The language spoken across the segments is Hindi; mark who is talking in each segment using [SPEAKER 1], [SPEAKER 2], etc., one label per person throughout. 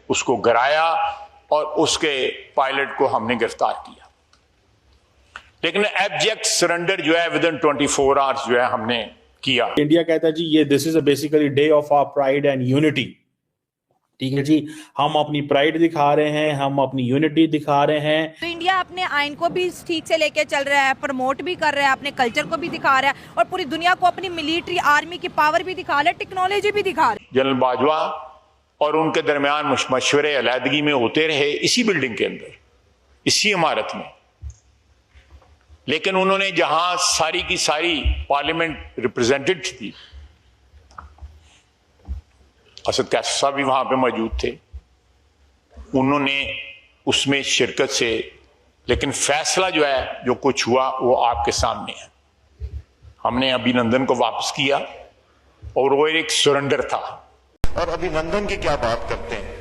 [SPEAKER 1] उसको गिराया और उसके पायलट को हमने गिरफ्तार किया। लेकिन एब्जेक्ट सरेंडर जो है विद इन 24 आवर्स जो है हमने किया।
[SPEAKER 2] इंडिया कहता है जी ये this is basically day of our pride and unity. ठीक है जी, हम अपनी प्राइड दिखा रहे हैं, हम अपनी यूनिटी दिखा रहे हैं।
[SPEAKER 3] तो इंडिया अपने आइन को भी ठीक से लेके चल रहा है, प्रमोट भी कर रहा है, अपने कल्चर को भी दिखा रहा है और पूरी दुनिया को अपनी मिलिट्री आर्मी की पावर भी दिखा रहा है, टेक्नोलॉजी भी दिखा रहा है।
[SPEAKER 1] जनरल बाजवा और उनके दरमियान मशवरे अलहदगी में होते रहे इसी बिल्डिंग के अंदर, इसी इमारत में। लेकिन उन्होंने जहां सारी की सारी पार्लियामेंट रिप्रेजेंटेड थी, असद कैसर साहब भी वहां पे मौजूद थे, उन्होंने उसमें शिरकत से, लेकिन फैसला जो है जो कुछ हुआ वो आपके सामने है। हमने अभिनंदन को वापस किया और वो एक सरेंडर था।
[SPEAKER 4] और अभिनंदन की क्या बात करते हैं,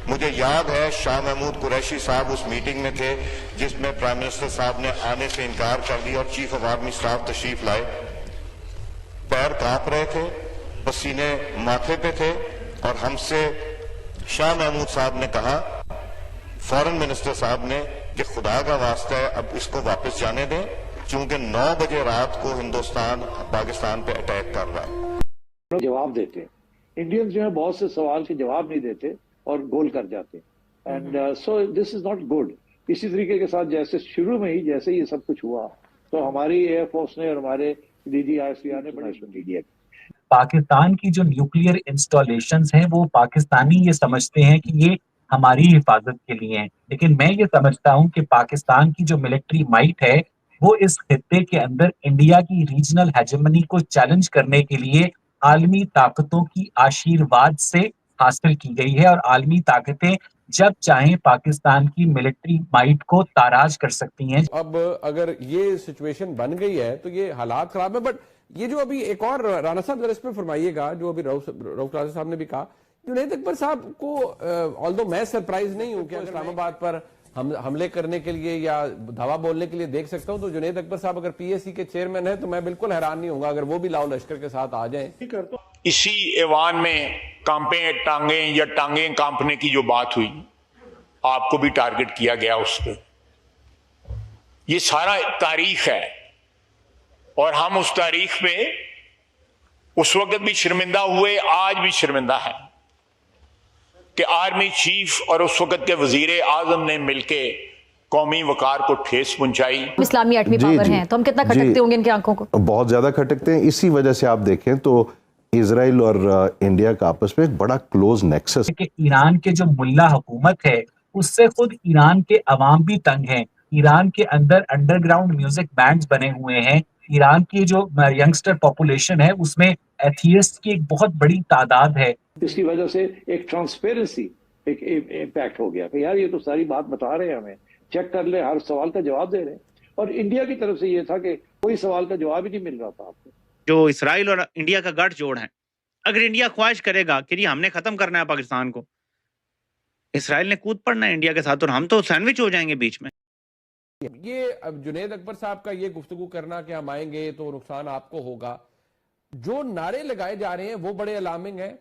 [SPEAKER 4] मुझे याद है शाह महमूद कुरैशी साहब उस मीटिंग में थे जिसमें प्राइम मिनिस्टर साहब ने आने से इनकार कर दिया और चीफ ऑफ आर्मी स्टाफ तशरीफ लाए। पैर कांप रहे थे, पसीने माथे पे थे और हमसे शाह महमूद साहब ने कहा, फॉरेन मिनिस्टर साहब ने, कि खुदा का वास्ता है अब इसको वापस जाने दें, क्योंकि 9 बजे रात को हिंदुस्तान पाकिस्तान पे अटैक कर रहा है।
[SPEAKER 5] जवाब देते, इंडियंस जो है बहुत से सवाल के जवाब नहीं देते और गोल कर जाते, and so this is not good. इसी तरीके के साथ जैसे शुरू में ही जैसे ये सब कुछ हुआ तो हमारी एयरफोर्स ने और हमारे DGISPR ने पनिशमेंट दी।
[SPEAKER 6] पाकिस्तान की जो न्यूक्लियर इंस्टॉलेशंस हैं वो पाकिस्तानी ये समझते हैं कि ये हमारी हिफाजत के लिए हैं, लेकिन मैं ये समझता हूं कि पाकिस्तान की जो मिलिट्री माइट है वो इस खित्ते के अंदर इंडिया की रीजनल हेजेमनी को चैलेंज करने के लिए आलमी ताकतों की आशीर्वाद से हासिल की गई है, और आलमी ताकतें जब चाहें पाकिस्तान की मिलिट्री माइट को ताराज कर सकती हैं।
[SPEAKER 7] अब अगर ये सिचुएशन बन गई है तो ये हालात खराब है। बट ये जो अभी एक और राणा साहब जरा इस पे फरमाइएगा, जो अभी रऊफ राजा साहब ने भी कहा, जुनैद अकबर साहब को ऑल्दो मैं सरप्राइज नहीं हूं कि इस्लामाबाद पर हमले करने के लिए या धावा बोलने के लिए देख सकता हूं, तो जुनैद अकबर साहब अगर PAC के चेयरमैन है तो मैं बिल्कुल हैरान नहीं होऊंगा अगर वो भी लाओ लश्कर के साथ आ जाएं।
[SPEAKER 1] इसी ऐवान में कांपे टांगे या टांगे कांपने की जो बात हुई, आपको भी टारगेट किया गया उस पर। ये सारा तारीख है और हम उस तारीख पे उस वक्त भी शर्मिंदा हुए, आज भी शर्मिंदा है कि आर्मी चीफ और उस वक्त के वजीर आजम ने मिलके कौमी वकार को ठेस पहुंचाई।
[SPEAKER 8] इस्लामी एटमी पावर हैं तो हम कितना खटकते होंगे इनकी आंखों को?
[SPEAKER 9] बहुत ज्यादा खटकते हैं। इसी वजह से आप देखें तो इजराइल और इंडिया का आपस में एक बड़ा क्लोज नेक्सस
[SPEAKER 6] कि ईरान के जो मुल्ला हुकूमत है उससे खुद ईरान के अवाम भी तंग हैं। ईरान के अंदर अंडरग्राउंड म्यूजिक बैंड्स बने हुए हैं। ईरान की जो यंगस्टर पॉपुलेशन है उसमें एथियस्ट की एक बहुत बड़ी तादाद है।
[SPEAKER 5] इसकी वजह से एक ट्रांसपेरेंसी एक इम्पैक्ट हो गया कि यार ये तो सारी बात बता रहे हैं, हमें चेक कर ले, हर सवाल का जवाब दे रहे हैं। और इंडिया की तरफ से ये था कि कोई सवाल का जवाब ही नहीं मिल रहा था आपको।
[SPEAKER 10] जो इसराइल और इंडिया का गठजोड़ है, अगर इंडिया ख्वाहिश करेगा कि जी हमने खत्म करना है पाकिस्तान को, इसराइल ने कूद पड़ना है इंडिया के साथ और हम तो सैंडविच हो जाएंगे बीच में।
[SPEAKER 7] ये अब जुनैद अकबर साहब का ये गुफ्तगू करना कि हम आएंगे तो नुकसान आपको होगा, जो नारे लगाए जा रहे हैं वो बड़े अलार्मिंग है।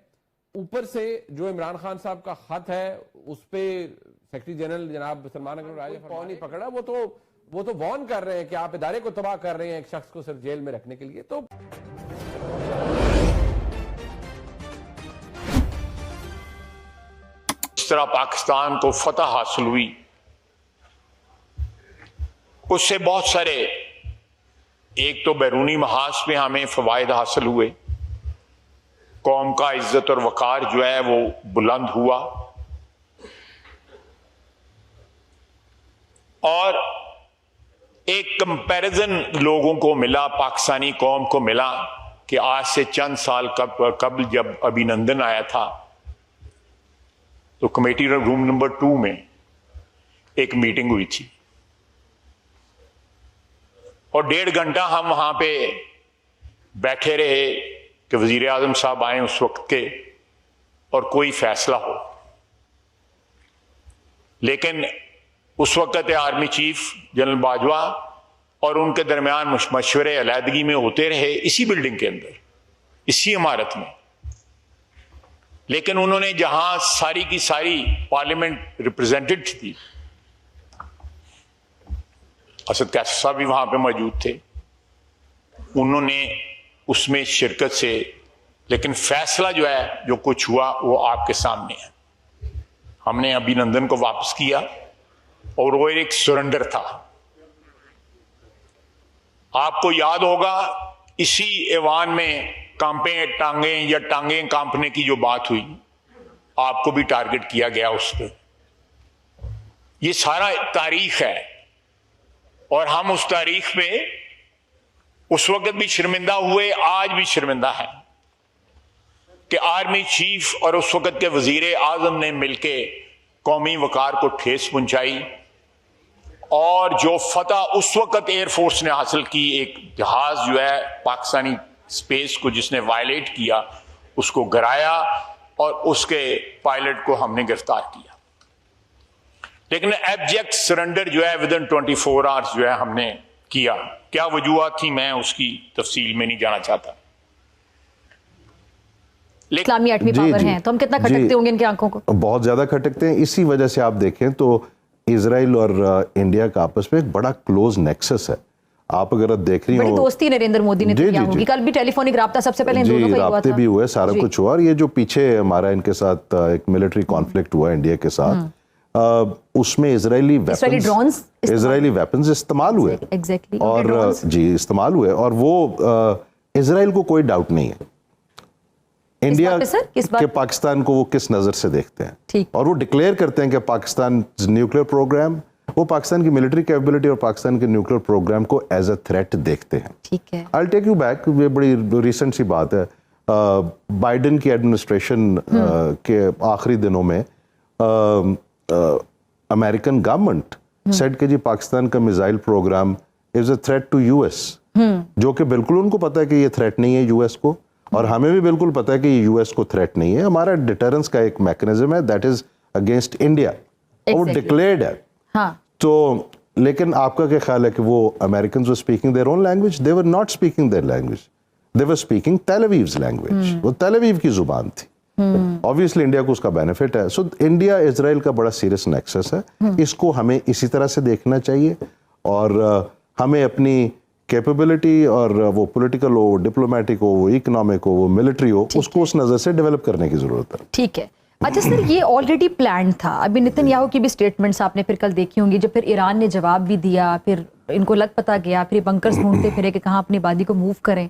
[SPEAKER 7] ऊपर से जो इमरान खान साहब का खत है उस पे सेक्रेटरी जनरल जनाब सलमान अकबर राजा कौन नहीं पकड़ा, वो तो वार्न कर रहे हैं कि आप इदारे को तबाह कर रहे हैं एक शख्स को सिर्फ जेल में रखने के लिए। तो
[SPEAKER 1] इस तरह पाकिस्तान को फतह हासिल हुई, उससे बहुत सारे, एक तो बैरूनी महाज में हमें फवायद हासिल हुए, कौम का इज्जत और वकार जो है वो बुलंद हुआ, और एक कंपैरिजन लोगों को मिला, पाकिस्तानी कौम को मिला कि आज से चंद साल कबल जब अभिनंदन आया था तो कमेटी रूम नंबर 2 में एक मीटिंग हुई थी और 1.5 घंटा हम वहां पे बैठे रहे कि वजीर आजम साहब आए उस वक्त के और कोई फैसला हो। लेकिन उस वक्त आर्मी चीफ जनरल बाजवा और उनके दरमियान मशवरे अलहदगी में होते रहे इसी बिल्डिंग के अंदर, इसी इमारत में। लेकिन उन्होंने जहां सारी की सारी पार्लियामेंट रिप्रेजेंटेड थी, असद कैसर साहब भी वहां पे मौजूद थे, उन्होंने उसमें शिरकत से, लेकिन फैसला जो है जो कुछ हुआ वो आपके सामने है। हमने अभिनंदन को वापस किया और वो एक सरेंडर था। आपको याद होगा इसी ऐवान में कांपे टांगे या टांगे कांपने की जो बात हुई, आपको भी टारगेट किया गया उस पर। ये सारा तारीख है और हम उस तारीख पे उस वक्त भी शर्मिंदा हुए, आज भी शर्मिंदा हैं कि आर्मी चीफ और उस वक्त के वजीर आजम ने मिलके कौमी वकार को ठेस पहुंचाई और जो फतह उस वक्त एयरफोर्स ने हासिल की, एक जहाज जो है पाकिस्तानी स्पेस को जिसने वायलेट किया उसको गिराया और उसके पायलट को हमने गिरफ्तार किया। लेकिन एब्जेक्ट सरेंडर जो है विदिन 24 आवर्स जो है हमने किया। क्या वजूहत थी, मैं उसकी तफसील में नहीं जाना चाहता।
[SPEAKER 8] इस्लामी एटमी पावर हैं, तो हम कितना खटकते होंगे इनकी आंखों को?
[SPEAKER 9] बहुत ज्यादा खटकते हैं। इसी वजह से आप देखें तो इजराइल और इंडिया का आपस में एक बड़ा क्लोज नेक्सस है। आप अगर देख रही हो,
[SPEAKER 8] बड़ी दोस्ती नरेंद्र मोदी ने किया होगी। कल भी टेलीफोनिक राब्ता सबसे पहले इन दोनों का हुआ था।
[SPEAKER 9] भी हुए, सारा कुछ हुआ। और ये जो पीछे हमारा इनके साथ एक मिलिट्री कॉन्फ्लिक्ट हुआ इंडिया के साथ, उसमें इजरायली वेपन्स इस्तेमाल हुए। और जी इस्तेमाल हुए, और वो इजराइल को कोई डाउट नहीं है इंडिया के पाकिस्तान को वो किस नजर से देखते हैं, और वो डिक्लेयर करते हैं कि पाकिस्तान न्यूक्लियर प्रोग्राम, वो पाकिस्तान की मिलिट्री कैपेबिलिटी और पाकिस्तान के न्यूक्लियर प्रोग्राम को एज अ थ्रेट देखते हैं।
[SPEAKER 8] ठीक है,
[SPEAKER 9] आई टेक यू बैक, ये बड़ी रिसेंट सी बात है। बाइडेन की एडमिनिस्ट्रेशन के आखिरी दिनों में अमेरिकन गवर्नमेंट सेड कि जी पाकिस्तान का missile program is a threat to US, जो कि बिल्कुल उनको पता है कि ये थ्रेट नहीं है यूएस को, और हमें भी बिल्कुल पता है कि ये यूएस को थ्रेट नहीं है। हमारा डिटरेंस का एक मैकेनिज्म है दैट इज अगेंस्ट इंडिया, वो डिक्लेयर्ड है।
[SPEAKER 8] हाँ।
[SPEAKER 9] तो लेकिन आपका क्या ख्याल है कि वो Americans were speaking their own language? They were not speaking their language, they were speaking तेल अवीव्स लैंग्वेज। वो तेल अवीव की जुबान थी। ऑब्वियसली इंडिया को उसका बेनिफिट है। सो इंडिया इजराइल का बड़ा सीरियस नेक्सस है। इसको हमें इसी तरह से देखना चाहिए, और हमें अपनी कैपेबिलिटी, और वो पॉलिटिकल हो, डिप्लोमेटिक हो, वो इकोनॉमिक हो, वो मिलिट्री हो, उसको उस नजर से डेवलप करने की जरूरत है।
[SPEAKER 8] ठीक है। अच्छा सर, ये ऑलरेडी प्लान था। अभी नेतन्याहू की भी स्टेटमेंट्स आपने फिर कल देखी होंगी, जब फिर ईरान ने जवाब भी दिया, फिर इनको लग पता गया, फिर बंकर्स ढूंढते फिरे कि कहाँ अपनी आबादी को मूव करें।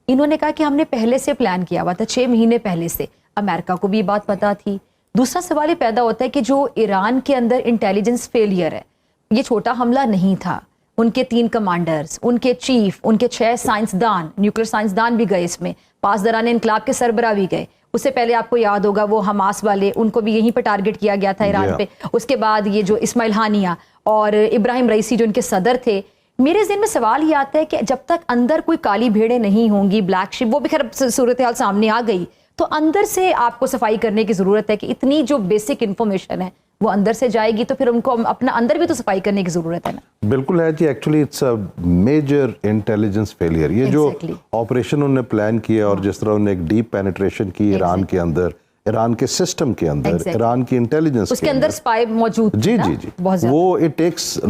[SPEAKER 8] इन्होंने कहा कि हमने पहले से प्लान किया हुआ था, 6 महीने पहले से। अमेरिका को भी ये बात पता थी। दूसरा सवाल ये पैदा होता है कि जो ईरान के अंदर इंटेलिजेंस फेलियर है, ये छोटा हमला नहीं था। उनके 3 कमांडर्स, उनके चीफ, उनके 6 साइंसदान, न्यूक्लियर साइंसदान भी गए इसमें, पासदारान इनकलाब के सरबराह भी गए। उससे पहले आपको याद होगा वो हमास वाले, उनको भी यहीं पर टारगेट किया गया था ईरान पे। उसके बाद ये जो इस्माइल हानिया और इब्राहिम रईसी जो इनके सदर थे। मेरे ज़हन में सवाल ये आता है कि जब तक अंदर कोई काली भेड़ें नहीं होंगी, ब्लैक शिप, वो भी खैर सूरत हाल सामने आ गई, तो अंदर से आपको सफाई करने की जरूरत है कि इतनी जो बेसिक इंफॉर्मेशन है वो अंदर से जाएगी, तो फिर उनको अपना अंदर भी तो सफाई करने की जरूरत है ना।
[SPEAKER 9] बिल्कुल है जी। Actually it's a major intelligence failure. ये जो ऑपरेशन उन्होंने प्लान किया और जिस तरह उन्होंने एक डीप पेनिट्रेशन की ईरान के अंदर, ईरान के सिस्टम के अंदर, ईरान की इंटेलिजेंस
[SPEAKER 8] उसके अंदर स्पाई मौजूद,
[SPEAKER 9] जी, वो इट टेक्स